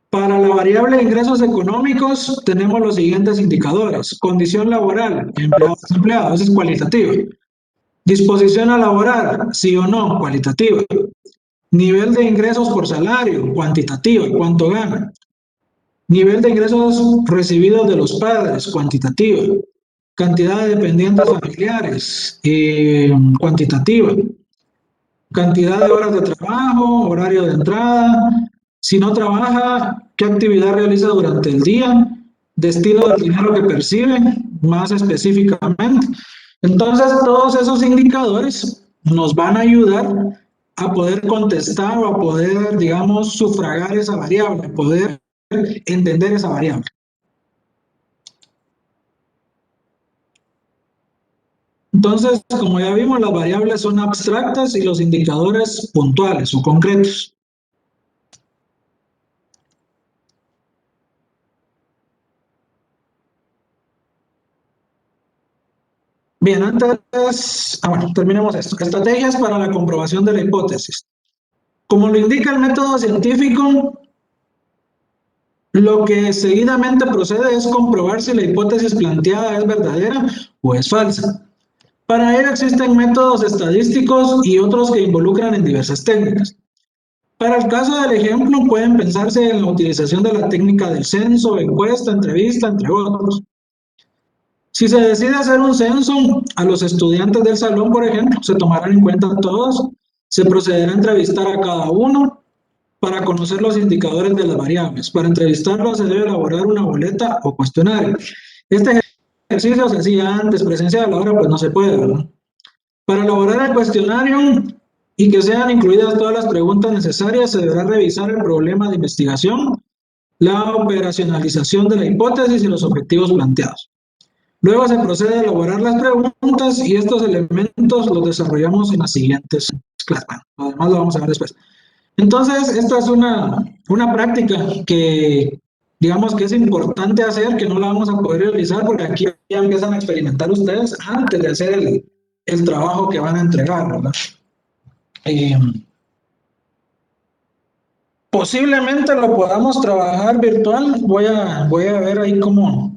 Para la variable de ingresos económicos tenemos los siguientes indicadores. Condición laboral, empleados, ese es cualitativo. Disposición a laborar, sí o no, cualitativa. Nivel de ingresos por salario, cuantitativo, cuánto gana. Nivel de ingresos recibidos de los padres, cuantitativo. Cantidad de dependientes familiares, cuantitativa. Cantidad de horas de trabajo, horario de entrada. Si no trabaja, ¿qué actividad realiza durante el día? Destino del dinero que percibe, más específicamente. Entonces, todos esos indicadores nos van a ayudar a poder contestar o a poder, digamos, sufragar esa variable, poder entender esa variable. Entonces, como ya vimos, las variables son abstractas y los indicadores puntuales o concretos. Bien, terminemos esto. Estrategias para la comprobación de la hipótesis. Como lo indica el método científico, lo que seguidamente procede es comprobar si la hipótesis planteada es verdadera o es falsa. Para ello existen métodos estadísticos y otros que involucran en diversas técnicas. Para el caso del ejemplo, pueden pensarse en la utilización de la técnica del censo, encuesta, entrevista, entre otros. Si se decide hacer un censo a los estudiantes del salón, por ejemplo, se tomarán en cuenta todos, se procederá a entrevistar a cada uno para conocer los indicadores de las variables. Para entrevistarlos se debe elaborar una boleta o cuestionario. Este ejercicio se hacía antes presencial, ahora pues no se puede, ¿verdad? Para elaborar el cuestionario y que sean incluidas todas las preguntas necesarias, se deberá revisar el problema de investigación, la operacionalización de la hipótesis y los objetivos planteados. Luego se procede a elaborar las preguntas y estos elementos los desarrollamos en las siguientes clases. Bueno, lo demás lo vamos a ver después. Entonces, esta es una práctica que, digamos que es importante hacer, que no la vamos a poder realizar porque aquí ya empiezan a experimentar ustedes antes de hacer el trabajo que van a entregar, ¿verdad? Posiblemente lo podamos trabajar virtual. Voy a ver ahí cómo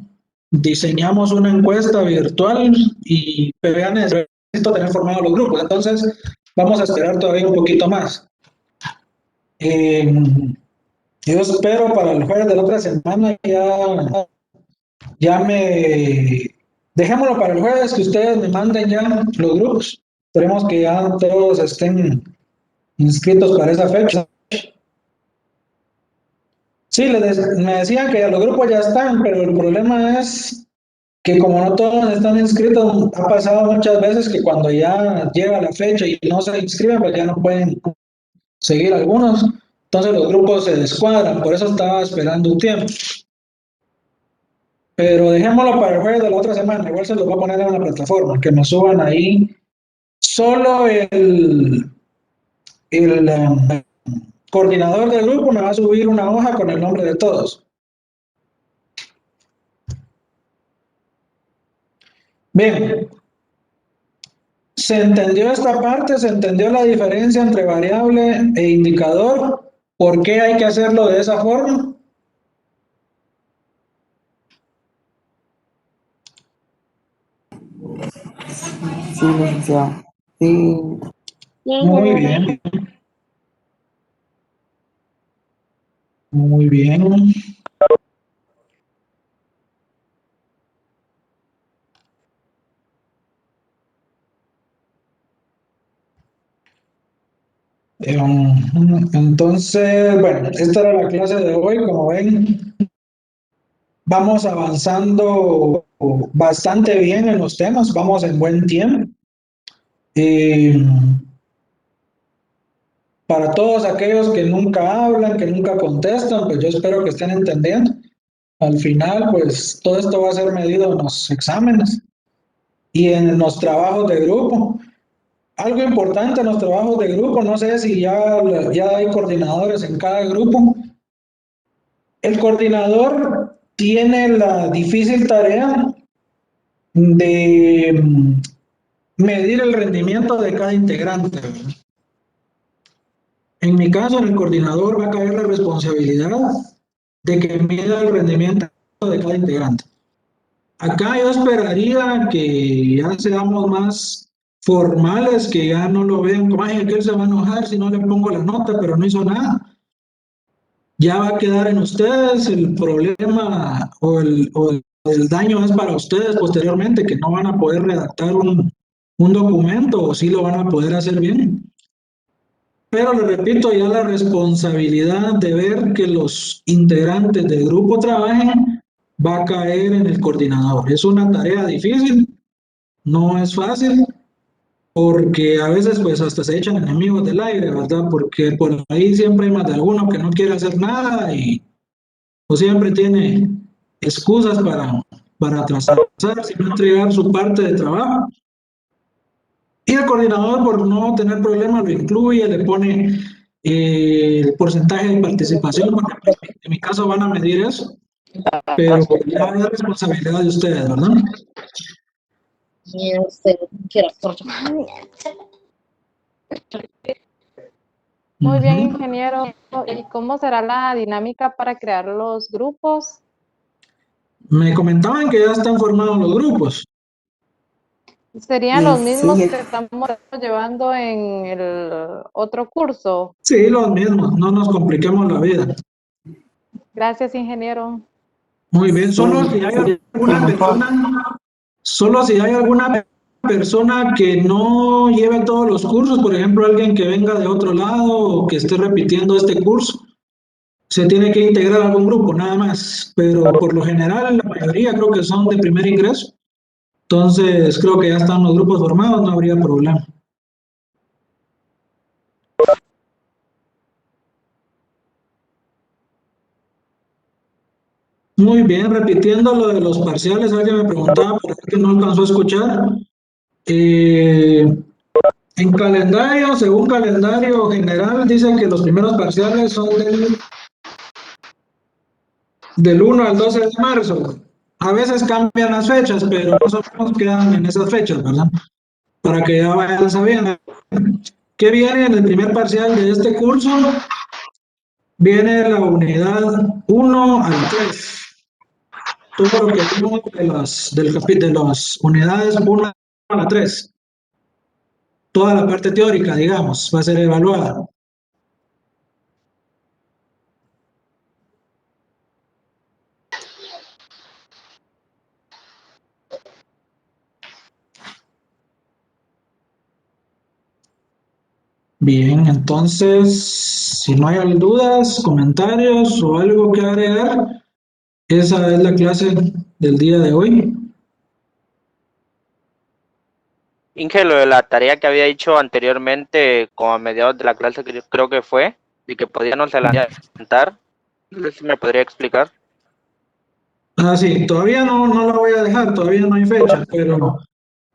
diseñamos una encuesta virtual y vean, necesito tener formados los grupos. Entonces, vamos a esperar todavía un poquito más. Yo espero para el jueves de la otra semana dejémoslo para el jueves, que ustedes me manden ya los grupos. Esperemos que ya todos estén inscritos para esa fecha. Sí, me decían que los grupos ya están, pero el problema es que como no todos están inscritos, ha pasado muchas veces que cuando ya llega la fecha y no se inscriben, pues ya no pueden seguir algunos. Entonces los grupos se descuadran, por eso estaba esperando un tiempo. Pero dejémoslo para el jueves de la otra semana, igual se los voy a poner en la plataforma, que me suban ahí solo el coordinador del grupo me va a subir una hoja con el nombre de todos. Bien, ¿se entendió esta parte? ¿Se entendió la diferencia entre variable e indicador? ¿Por qué hay que hacerlo de esa forma? Sí, licenciado. Sí. Muy bien. Muy bien. Entonces, bueno, esta era la clase de hoy, como ven. Vamos avanzando bastante bien en los temas, vamos en buen tiempo. Para todos aquellos que nunca hablan, que nunca contestan, pues yo espero que estén entendiendo. Al final, pues todo esto va a ser medido en los exámenes y en los trabajos de grupo. Algo importante en los trabajos de grupo, no sé si ya hay coordinadores en cada grupo. El coordinador tiene la difícil tarea de medir el rendimiento de cada integrante. En mi caso, en el coordinador va a caer la responsabilidad de que mida el rendimiento de cada integrante. Acá yo esperaría que ya seamos más formales, que ya no lo vean como, ay, que él se va a enojar si no le pongo la nota, pero no hizo nada. Ya va a quedar en ustedes el problema o el daño es para ustedes posteriormente, que no van a poder redactar un documento o sí lo van a poder hacer bien. Pero le repito, ya la responsabilidad de ver que los integrantes del grupo trabajen va a caer en el coordinador. Es una tarea difícil, no es fácil, porque a veces pues hasta se echan enemigos del aire, ¿verdad? Porque por ahí siempre hay más de alguno que no quiere hacer nada o siempre tiene excusas para atrasar, sin entregar su parte de trabajo. Y el coordinador, por no tener problemas, lo incluye, le pone el porcentaje de participación. Por ejemplo, en mi caso van a medir eso, pero ya es responsabilidad de ustedes, ¿verdad? Muy bien, ingeniero. ¿Y cómo será la dinámica para crear los grupos? Me comentaban que ya están formados los grupos. ¿Serían los mismos Sí, que estamos llevando en el otro curso? Sí, los mismos, no nos compliquemos la vida. Gracias, ingeniero. Muy bien, solo si hay alguna persona que no lleve todos los cursos, por ejemplo, alguien que venga de otro lado o que esté repitiendo este curso, se tiene que integrar a algún grupo, nada más. Pero por lo general, la mayoría creo que son de primer ingreso. Entonces, creo que ya están los grupos formados, no habría problema. Muy bien, repitiendo lo de los parciales, alguien me preguntaba por qué no alcanzó a escuchar. En calendario, según calendario general, dicen que los primeros parciales son del 1 al 12 de marzo. A veces cambian las fechas, pero más o menos quedan en esas fechas, ¿verdad? Para que ya vayan sabiendo. ¿Qué viene en el primer parcial de este curso? Viene la unidad 1 al 3. Todo lo que vimos de las unidades 1 a la 3. Toda la parte teórica, digamos, va a ser evaluada. Bien, entonces, si no hay dudas, comentarios o algo que agregar, esa es la clase del día de hoy. Inge, lo de la tarea que había hecho anteriormente, como a mediados de la clase que yo creo que fue, y que podíamos adelantar, no sé si me podría explicar. Ah, sí, todavía no la voy a dejar, todavía no hay fecha, pero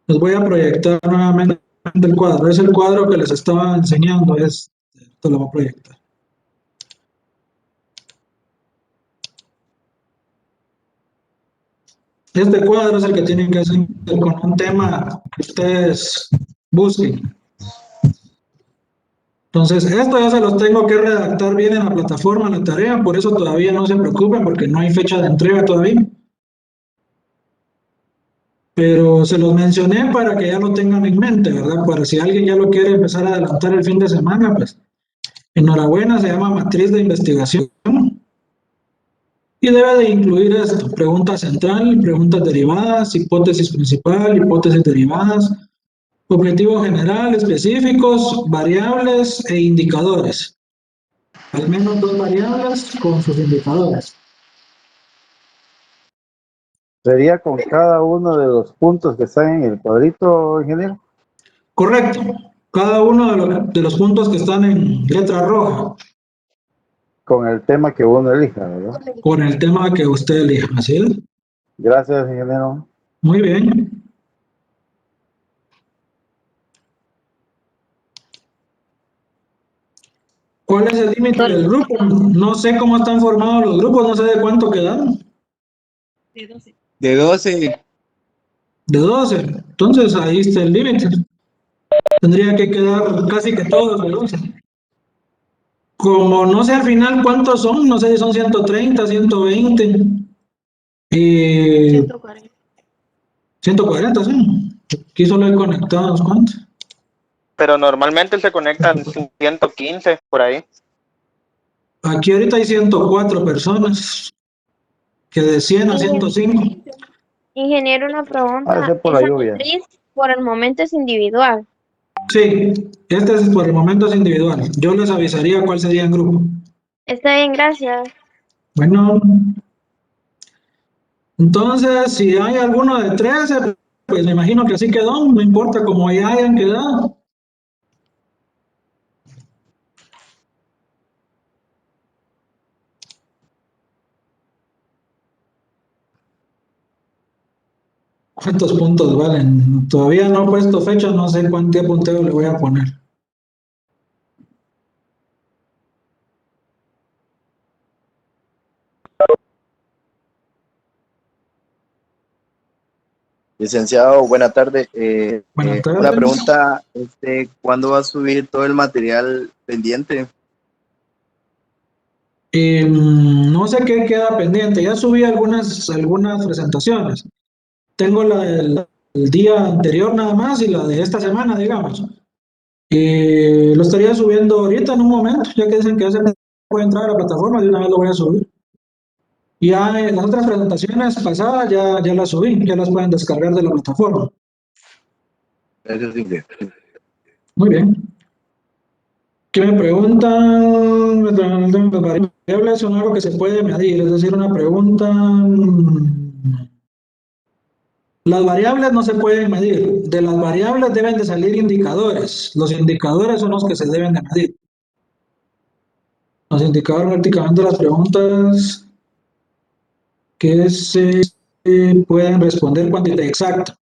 les voy a proyectar nuevamente el cuadro. Es el cuadro que les estaba enseñando, esto lo voy a proyectar. Este cuadro es el que tienen que hacer con un tema que ustedes busquen. Entonces, esto ya se los tengo que redactar bien en la plataforma, en la tarea, por eso todavía no se preocupen, porque no hay fecha de entrega todavía. Pero se los mencioné para que ya lo tengan en mente, ¿verdad? Para si alguien ya lo quiere empezar a adelantar el fin de semana, pues enhorabuena, se llama matriz de investigación. Y debe de incluir esto: pregunta central, preguntas derivadas, hipótesis principal, hipótesis derivadas, objetivo general, específicos, variables e indicadores. Al menos 2 variables con sus indicadores. ¿Sería con cada uno de los puntos que están en el cuadrito, ingeniero? Correcto. Cada uno de los puntos que están en letra roja, Con el tema que uno elija, ¿verdad? con el tema que usted elija. ¿Así es? Gracias, ingeniero. Muy bien. ¿Cuál es el límite del grupo? No sé cómo están formados los grupos, no sé de cuánto quedaron. De 12. De 12. Entonces ahí está el límite. Tendría que quedar casi que todos de 12. Como no sé al final cuántos son, no sé si son 130, 120. 140. 140, sí. Aquí solo hay conectados, ¿cuántos? Pero normalmente se conectan 115 por ahí. Aquí ahorita hay 104 personas, que de 100 a 105. Ingeniero, una Ah, pregunta. ese por la Esa lluvia. matriz por el momento es individual. Sí, este es por el momento es individual. Yo les avisaría cuál sería en grupo. Está bien, gracias. Bueno, entonces si hay alguno de 13, pues me imagino que así quedó, no importa cómo ya hayan quedado. ¿Cuántos puntos valen? Todavía no he puesto fecha, no sé cuánto punteo le voy a poner. Licenciado, buena tarde. Buenas Una tardes. pregunta, ¿cuándo va a subir todo el material pendiente? No sé qué queda pendiente, ya subí algunas presentaciones. Tengo la del día anterior nada más y la de esta semana, digamos. Lo estaría subiendo ahorita en un momento, ya que dicen que ya se puede entrar a la plataforma, de una vez lo voy a subir. Ya las otras presentaciones pasadas ya las subí, ya las pueden descargar de la plataforma. Gracias, ingeniero. Muy bien. ¿Qué me preguntan? Las variables son algo que se puede medir, es decir, una pregunta. Las variables no se pueden medir. De las variables deben de salir indicadores. Los indicadores son los que se deben de medir. Los indicadores prácticamente las preguntas que se pueden responder cuantitativa exacta.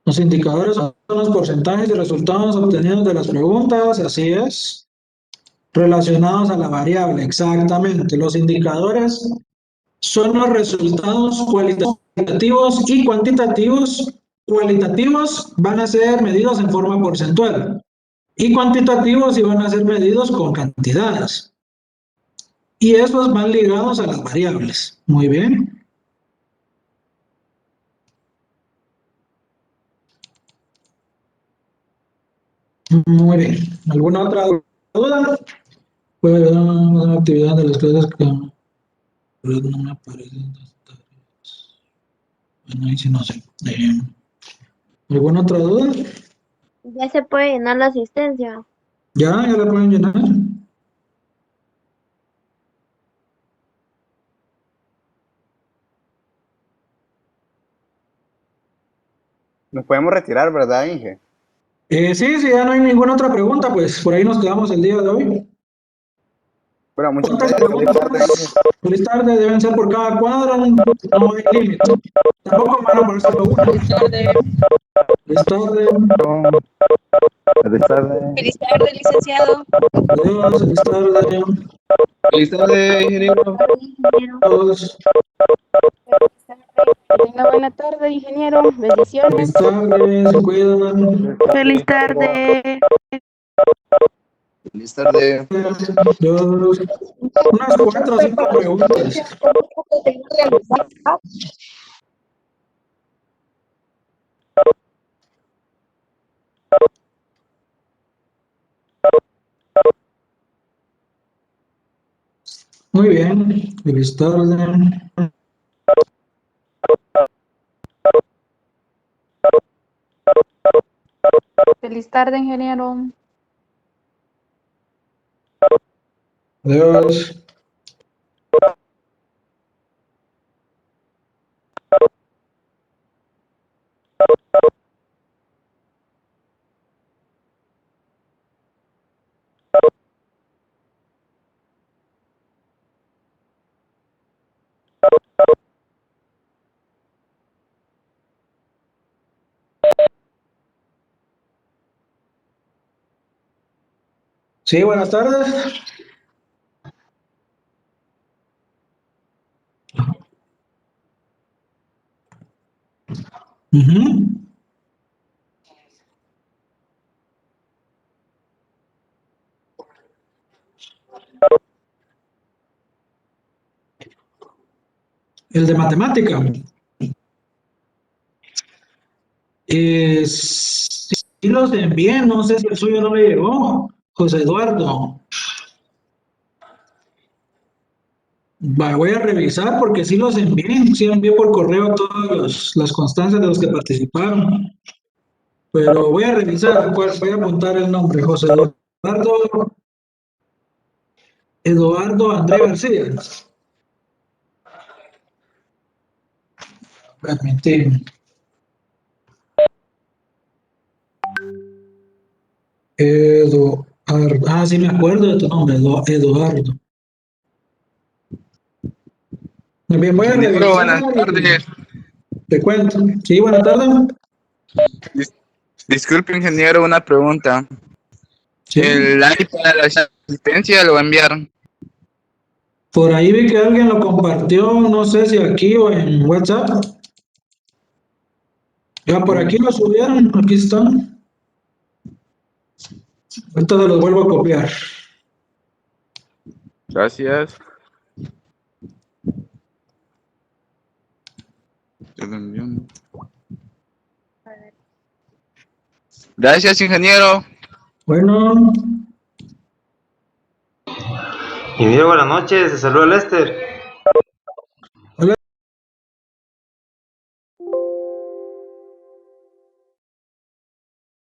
Los indicadores son los porcentajes de resultados obtenidos de las preguntas, así es, relacionados a la variable, exactamente. Los indicadores son los resultados cualitativos y cuantitativos. Cualitativos van a ser medidos en forma porcentual y cuantitativos van a ser medidos con cantidades. Y esos van ligados a las variables. Muy bien. Muy bien. ¿Alguna otra duda? Pues una actividad de las clases que pero no me aparecen las tareas. Bueno, ahí sí no sé. ¿Alguna otra duda? Ya se puede llenar la asistencia. Ya la pueden llenar. Nos podemos retirar, ¿verdad, Inge? Sí, si ya no hay ninguna otra pregunta, pues por ahí nos quedamos el día de hoy. Bueno, muchas ¿Cuántas gracias. Feliz tarde, preguntas? Inge. Feliz tarde, deben ser por cada cuadro, no hay límite. Tampoco van a poner solo una. Feliz tarde. Feliz tarde. Feliz tarde. Feliz tarde, licenciado. Adiós, feliz tarde. Feliz tarde, ingeniero. Adiós. Que tenga buena tarde, ingeniero. Bendiciones. Feliz tarde, se cuidan. Feliz tarde. Feliz tarde. Adiós. Unas 4 o 5 preguntas. Muy bien, feliz tarde. Feliz tarde, ingeniero. Adiós. Sí, buenas tardes. Ujú. El de matemática. Sí los envié, no sé si el suyo no le llegó, José Eduardo. Voy a revisar porque sí envié por correo todas las constancias de los que participaron. Pero voy a revisar, voy a apuntar el nombre, José Eduardo André García. Permíteme. Eduardo, sí me acuerdo de tu nombre, Eduardo. Muy bien, voy a Ingeniero, buenas revisar y tardes. te cuento. Sí, buenas tardes. Disculpe, ingeniero, una pregunta. Sí. El año para la asistencia lo va a enviar. Por ahí vi que alguien lo compartió, no sé si aquí o en WhatsApp. Ya por aquí lo subieron, aquí están. Ahorita se los vuelvo a copiar. Gracias. Te lo envío. Gracias, ingeniero. Bueno, Ingeniero, buenas noches, se saluda Lester.